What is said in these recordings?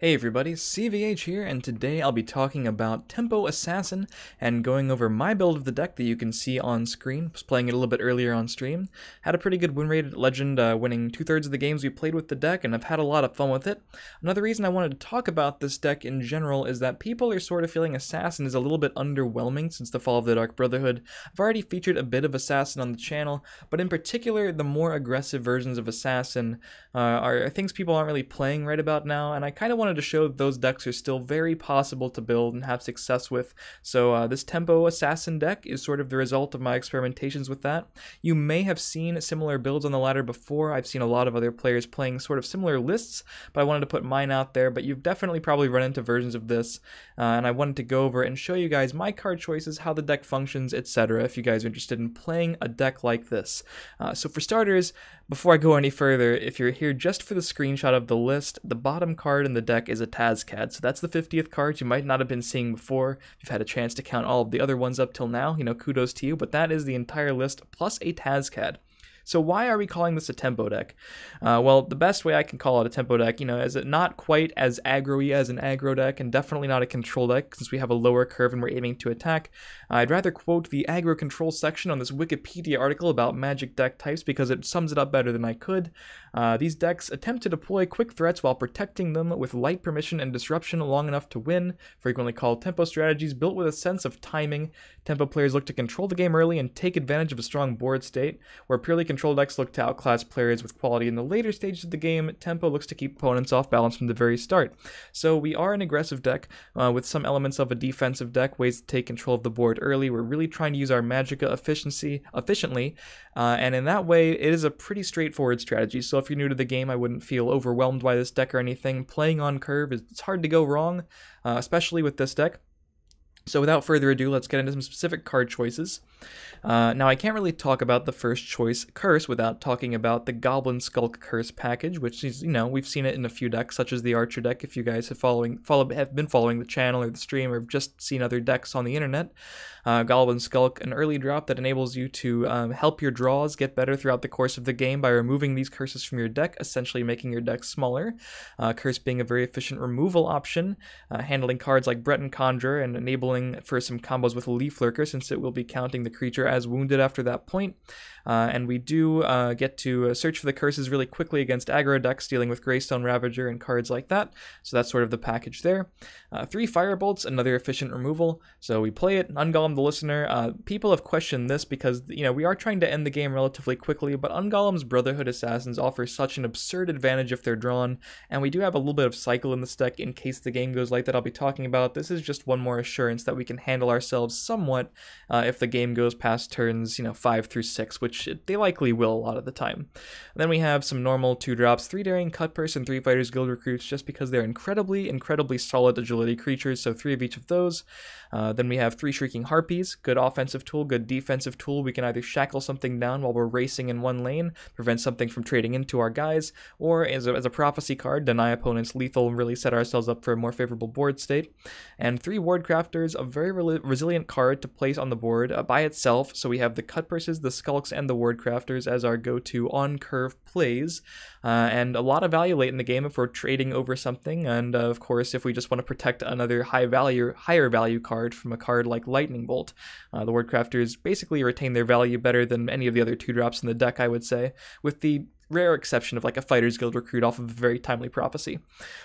Hey everybody, CVH here, and today I'll be talking about Tempo Assassin and going over my build of the deck that you can see on screen. Was playing it a little bit earlier on stream. Had a pretty good win rate at Legend, winning 2/3 of the games we played with the deck, and I've had a lot of fun with it. Another reason I wanted to talk about this deck in general is that people are sort of feeling Assassin is a little bit underwhelming since the fall of the Dark Brotherhood. I've already featured a bit of Assassin on the channel, but in particular, the more aggressive versions of Assassin are things people aren't really playing right about now, and I kind of wanted to show that those decks are still very possible to build and have success with. So this Tempo Assassin deck is sort of the result of my experimentations with that. You may have seen similar builds on the ladder before. I've seen a lot of other players playing sort of similar lists, but I wanted to put mine out there. But you've definitely probably run into versions of this, and I wanted to go over and show you guys my card choices, how the deck functions, etc. if you guys are interested in playing a deck like this. So for starters, before I go any further, if you're here just for the screenshot of the list, the bottom card in the deck is a TES card. So that's the 50th card you might not have been seeing before. If you've had a chance to count all of the other ones up till now, kudos to you, but that is the entire list plus a TES card. So why are we calling this a tempo deck? Well, the best way I can call it a tempo deck, is it not quite as aggro-y as an aggro deck, and definitely not a control deck, since we have a lower curve and we're aiming to attack. I'd rather quote the aggro control section on this Wikipedia article about magic deck types, because it sums it up better than I could. These decks attempt to deploy quick threats while protecting them with light permission and disruption long enough to win, frequently called tempo strategies built with a sense of timing. Tempo players look to control the game early and take advantage of a strong board state, where purely control decks look to outclass players with quality in the later stages of the game. Tempo looks to keep opponents off balance from the very start. So we are an aggressive deck with some elements of a defensive deck, ways to take control of the board early. We're really trying to use our Magicka efficiently, and in that way, it is a pretty straightforward strategy. So if you're new to the game, I wouldn't feel overwhelmed by this deck or anything. Playing on curve, it's hard to go wrong, especially with this deck. So without further ado, let's get into some specific card choices. Now, I can't really talk about the first choice, Curse, without talking about the Goblin Skulk Curse package, which is, we've seen it in a few decks, such as the Archer deck, if you guys have been following the channel or the stream, or have just seen other decks on the internet. Goblin Skulk, an early drop that enables you to help your draws get better throughout the course of the game by removing these curses from your deck, essentially making your deck smaller. Curse being a very efficient removal option, handling cards like Breton Conjurer and enabling for some combos with Leaf Lurker, since it will be counting the creature as wounded after that point. And we do get to search for the curses really quickly against aggro decks, dealing with Greystone Ravager and cards like that. So that's sort of the package there. 3 Firebolts, another efficient removal. So we play it, ungolem the listener. People have questioned this because, we are trying to end the game relatively quickly, but ungolem's Brotherhood Assassins offer such an absurd advantage if they're drawn, and we do have a little bit of cycle in this deck in case the game goes like that I'll be talking about. This is just one more assurance that we can handle ourselves somewhat if the game goes past turns 5 through 6, which they likely will a lot of the time. And then we have some normal 2-drops, 3 Daring Cutpurse and 3 Fighters Guild Recruits, just because they're incredibly solid agility creatures, so 3 of each of those. Then we have 3 Shrieking Harpies, good offensive tool, good defensive tool. We can either shackle something down while we're racing in one lane, prevent something from trading into our guys, or as a prophecy card, deny opponents lethal and really set ourselves up for a more favorable board state. And 3 Wardcrafters, a very resilient card to place on the board by itself. So we have the Cutpurses, the Skulks, and the Wardcrafters as our go-to on-curve plays, and a lot of value late in the game if we're trading over something, and of course if we just want to protect another higher value card from a card like Lightning Bolt. The Wardcrafters basically retain their value better than any of the other 2-drops in the deck, I would say, with the rare exception of like a Fighters Guild Recruit off of a very timely prophecy.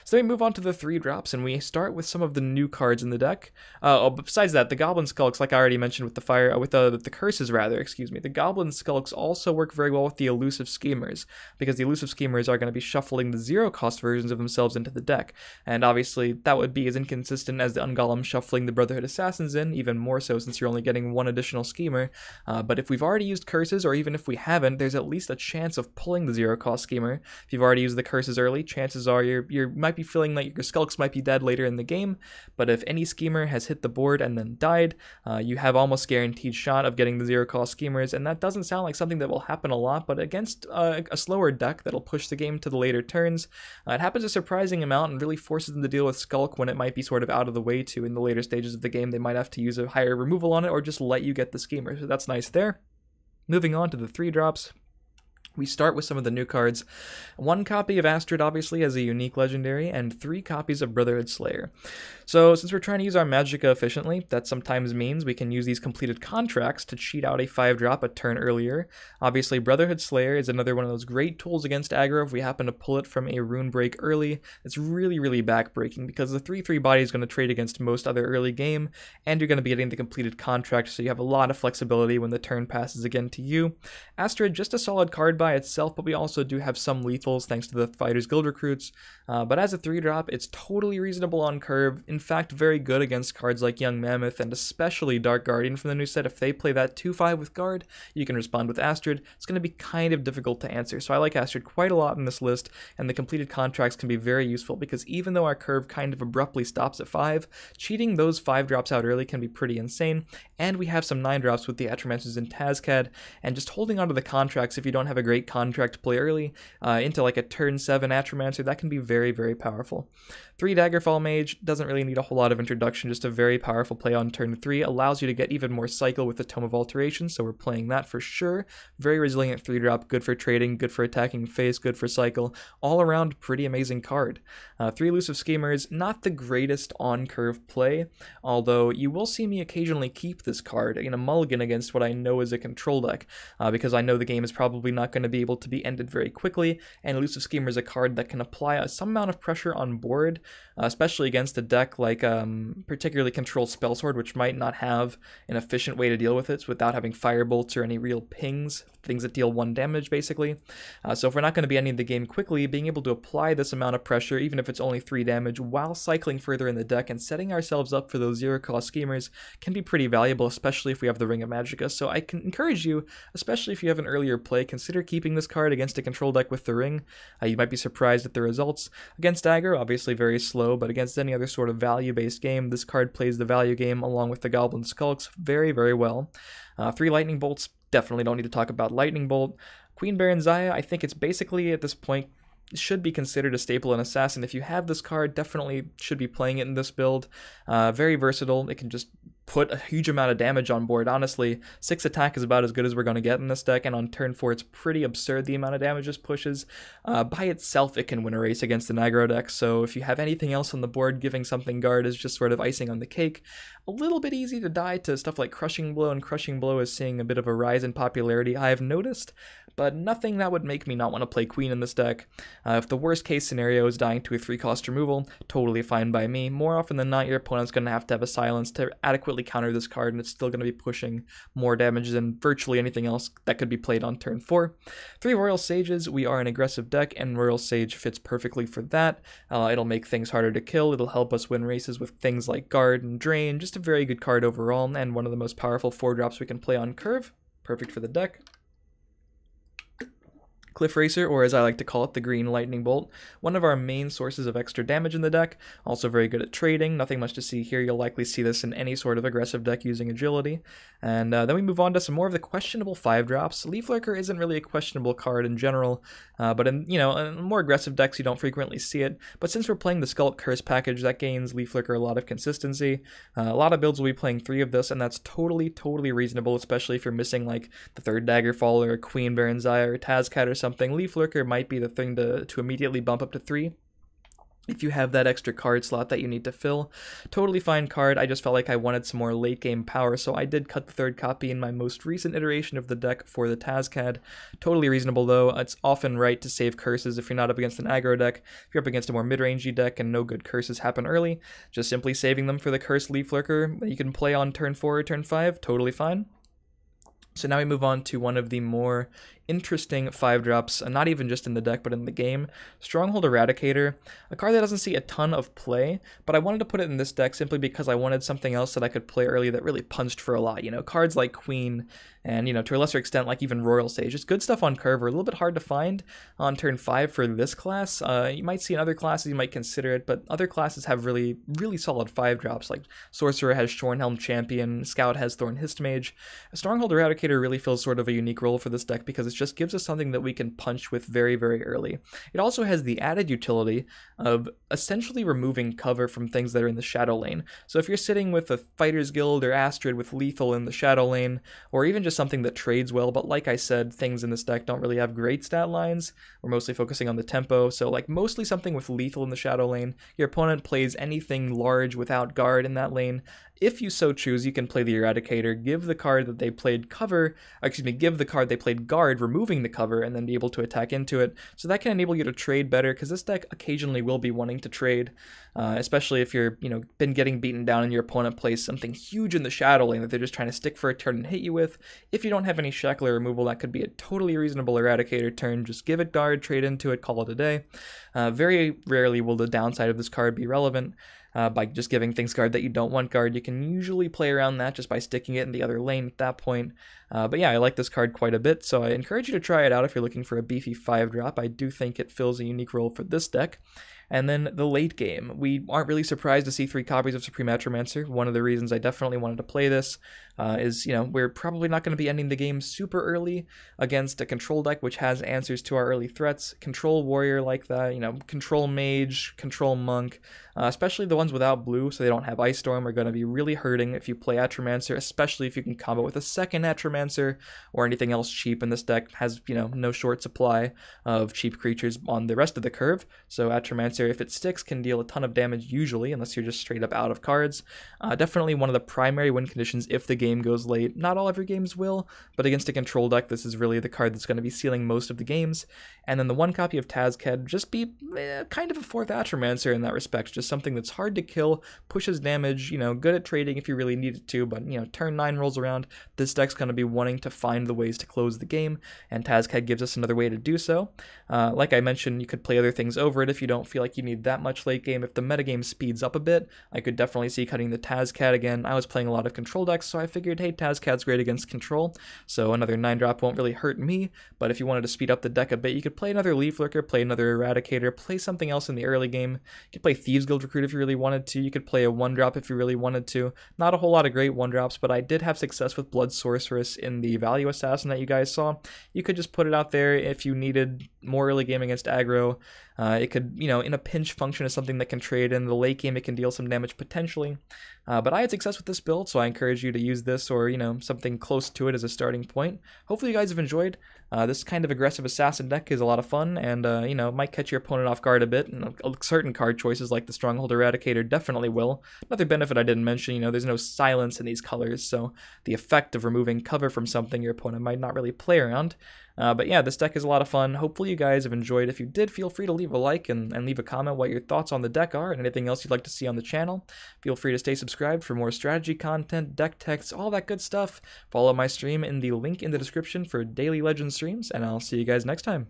So then we move on to the 3-drops, and we start with some of the new cards in the deck. But besides that, the Goblin Skulks, like I already mentioned with the curses rather, the Goblin Skulks also work very well with the Elusive Schemers, because the Elusive Schemers are going to be shuffling the 0-cost versions of themselves into the deck, and obviously that would be as inconsistent as the Ungolem shuffling the Brotherhood Assassins in, even more so since you're only getting 1 additional Schemer. But if we've already used curses, or even if we haven't, there's at least a chance of pulling the 0-cost Schemer. If you've already used the curses early, chances are you might be feeling like your Skulks might be dead later in the game, but if any Schemer has hit the board and then died, you have almost guaranteed shot of getting the 0-cost Schemers, and that doesn't sound like something that will happen a lot, but against a slower deck that'll push the game to the later turns, it happens a surprising amount and really forces them to deal with Skulk when it might be sort of out of the way to in the later stages of the game. They might have to use a higher removal on it or just let you get the Schemer, so that's nice there. Moving on to the 3-drops. We start with some of the new cards. 1 copy of Astrid, obviously, as a unique legendary, and 3 copies of Brotherhood Slayer. So, since we're trying to use our Magicka efficiently, that sometimes means we can use these completed contracts to cheat out a 5-drop a turn earlier. Obviously, Brotherhood Slayer is another one of those great tools against aggro if we happen to pull it from a rune break early. It's really, really backbreaking, because the 3/3 body is going to trade against most other early game, and you're going to be getting the completed contract, so you have a lot of flexibility when the turn passes again to you. Astrid, just a solid card by itself, but we also do have some lethals thanks to the Fighters Guild recruits. But as a 3-drop, it's totally reasonable on curve. In fact, very good against cards like Young Mammoth and especially Dark Guardian from the new set. If they play that 2/5 with guard, you can respond with Astrid. It's going to be kind of difficult to answer, so I like Astrid quite a lot in this list, and the completed contracts can be very useful because even though our curve kind of abruptly stops at 5, cheating those 5 drops out early can be pretty insane, and we have some 9 drops with the Atramancers and Tazcad, and just holding onto the contracts if you don't have a great contract to play early into like a turn 7 Atramancer, that can be very, very powerful. 3 Daggerfall Mage doesn't really need a whole lot of introduction, just a very powerful play on turn 3, allows you to get even more cycle with the Tome of Alteration, so we're playing that for sure. Very resilient 3-drop, good for trading, good for attacking face, good for cycle, all around pretty amazing card. 3 Elusive Schemers, not the greatest on-curve play, although you will see me occasionally keep this card in a mulligan against what I know is a control deck, because I know the game is probably not going to be able to be ended very quickly, and Elusive Schemer is a card that can apply some amount of pressure on board, especially against a deck like particularly Control Spellsword, which might not have an efficient way to deal with it without having Firebolts or any real pings, things that deal 1 damage basically. So if we're not going to be ending the game quickly, being able to apply this amount of pressure, even if it's only 3 damage, while cycling further in the deck and setting ourselves up for those 0-cost schemers can be pretty valuable, especially if we have the Ring of Magicka. So I can encourage you, especially if you have an earlier play, consider keeping this card against a control deck with the Ring. You might be surprised at the results. Against aggro, obviously very slow, but against any other sort of value-based game, this card plays the value game along with the Goblin Skulks very, very well. 3 Lightning Bolts, definitely don't need to talk about Lightning Bolt. Queen Baron Zaya, I think it's basically at this point should be considered a staple in Assassin. If you have this card, definitely should be playing it in this build. Very versatile. It can just put a huge amount of damage on board. Honestly, 6 attack is about as good as we're going to get in this deck, and on turn 4 it's pretty absurd the amount of damage this pushes. By itself it can win a race against an aggro deck, so if you have anything else on the board, giving something guard is just sort of icing on the cake. A little bit easy to die to stuff like Crushing Blow, and Crushing Blow is seeing a bit of a rise in popularity, I have noticed, but nothing that would make me not want to play Queen in this deck. If the worst case scenario is dying to a 3-cost removal, totally fine by me. More often than not, your opponent's going to have a silence to adequately counter this card, and it's still going to be pushing more damage than virtually anything else that could be played on turn 4. 3 Royal Sages, we are an aggressive deck, and Royal Sage fits perfectly for that. It'll make things harder to kill, it'll help us win races with things like Guard and Drain, just a very good card overall, and one of the most powerful 4-drops we can play on curve. Perfect for the deck. Cliff Racer, or as I like to call it, the Green Lightning Bolt, one of our main sources of extra damage in the deck, also very good at trading, nothing much to see here, you'll likely see this in any sort of aggressive deck using agility. And then we move on to some more of the questionable 5-drops. Leaf Lurker isn't really a questionable card in general, but in more aggressive decks you don't frequently see it, but since we're playing the Skulk Curse package, that gains Leaf Lurker a lot of consistency. A lot of builds will be playing 3 of this, and that's totally reasonable, especially if you're missing like the 3rd Daggerfall or Queen Baron Zaya or Tazcad or something. Leaf Lurker might be the thing to immediately bump up to 3 if you have that extra card slot that you need to fill. Totally fine card, I just felt like I wanted some more late game power, so I did cut the 3rd copy in my most recent iteration of the deck for the Tazcad. Totally reasonable though, it's often right to save curses if you're not up against an aggro deck. If you're up against a more mid-rangey deck and no good curses happen early, just simply saving them for the cursed Leaf Lurker that you can play on turn 4 or turn 5, totally fine. So now we move on to one of the more interesting 5-drops, not even just in the deck but in the game, Stronghold Eradicator, a card that doesn't see a ton of play, but I wanted to put it in this deck simply because I wanted something else that I could play early that really punched for a lot. Cards like Queen and, to a lesser extent, like even Royal Sage. It's good stuff on curve, are a little bit hard to find on turn 5 for this class. You might see in other classes, you might consider it, but other classes have really solid 5-drops, like Sorcerer has Shornhelm Champion, Scout has Thorn Histmage. Stronghold Eradicator Eradicator really fills sort of a unique role for this deck because it just gives us something that we can punch with very, very early. It also has the added utility of essentially removing cover from things that are in the shadow lane. So if you're sitting with a Fighter's Guild or Astrid with lethal in the shadow lane, or even just something that trades well, but like I said, things in this deck don't really have great stat lines. We're mostly focusing on the tempo, so like mostly something with lethal in the shadow lane. Your opponent plays anything large without guard in that lane. If you so choose, you can play the Eradicator, give the card that they played cover, give the card they played guard, removing the cover, and then be able to attack into it. So that can enable you to trade better, because this deck occasionally will be wanting to trade, especially if you're, been getting beaten down and your opponent plays something huge in the shadow lane that they're just trying to stick for a turn and hit you with. If you don't have any shackler removal, that could be a totally reasonable Eradicator turn. Just give it guard, trade into it, call it a day. Very rarely will the downside of this card be relevant. By just giving things guard that you don't want guard. You can usually play around that just by sticking it in the other lane at that point. But yeah, I like this card quite a bit, so I encourage you to try it out if you're looking for a beefy 5-drop. I do think it fills a unique role for this deck. And then the late game. We aren't really surprised to see 3 copies of Supreme Atromancer. One of the reasons I definitely wanted to play this is, we're probably not going to be ending the game super early against a control deck which has answers to our early threats. Control warrior like that, control mage, control monk, especially the ones without blue so they don't have Ice Storm are going to be really hurting if you play Atromancer, especially if you can combo with a second Atromancer or anything else cheap, and this deck has, no short supply of cheap creatures on the rest of the curve. So Atromancer, if it sticks, can deal a ton of damage usually, unless you're just straight up out of cards. Definitely one of the primary win conditions if the game goes late. Not all every games will, but against a control deck, this is really the card that's going to be sealing most of the games. And then the 1 copy of Tazked, just be kind of a 4th Atromancer in that respect. Just something that's hard to kill, pushes damage, good at trading if you really need it to, but turn 9 rolls around, this deck's going to be wanting to find the ways to close the game, and Tazked gives us another way to do so. Like I mentioned, you could play other things over it if you don't feel like you need that much late game. If the metagame speeds up a bit, I could definitely see cutting the Tazked again. I was playing a lot of control decks, so I figured, hey, Tazked's great against control, so another 9-drop won't really hurt me, but if you wanted to speed up the deck a bit, you could play another Leaf Lurker, play another Eradicator, play something else in the early game. You could play Thieves Guild Recruit if you really wanted to. You could play a 1-drop if you really wanted to. Not a whole lot of great 1-drops, but I did have success with Blood Sorceress in the Value Assassin that you guys saw. You could just put it out there if you needed more early game against aggro. It could, in a pinch function as something that can trade. In the late game, it can deal some damage potentially. But I had success with this build, so I encourage you to use this or, something close to it as a starting point. Hopefully you guys have enjoyed. This kind of aggressive assassin deck is a lot of fun, and, might catch your opponent off guard a bit. And certain card choices like the Stronghold Eradicator definitely will. Another benefit I didn't mention, there's no silence in these colors, so the effect of removing cover from something your opponent might not really play around. But yeah, this deck is a lot of fun. Hopefully you guys have enjoyed. If you did, feel free to leave a like and leave a comment what your thoughts on the deck are and anything else you'd like to see on the channel. Feel free to stay subscribed for more strategy content, deck techs, all that good stuff. Follow my stream in the link in the description for daily Legends streams, and I'll see you guys next time.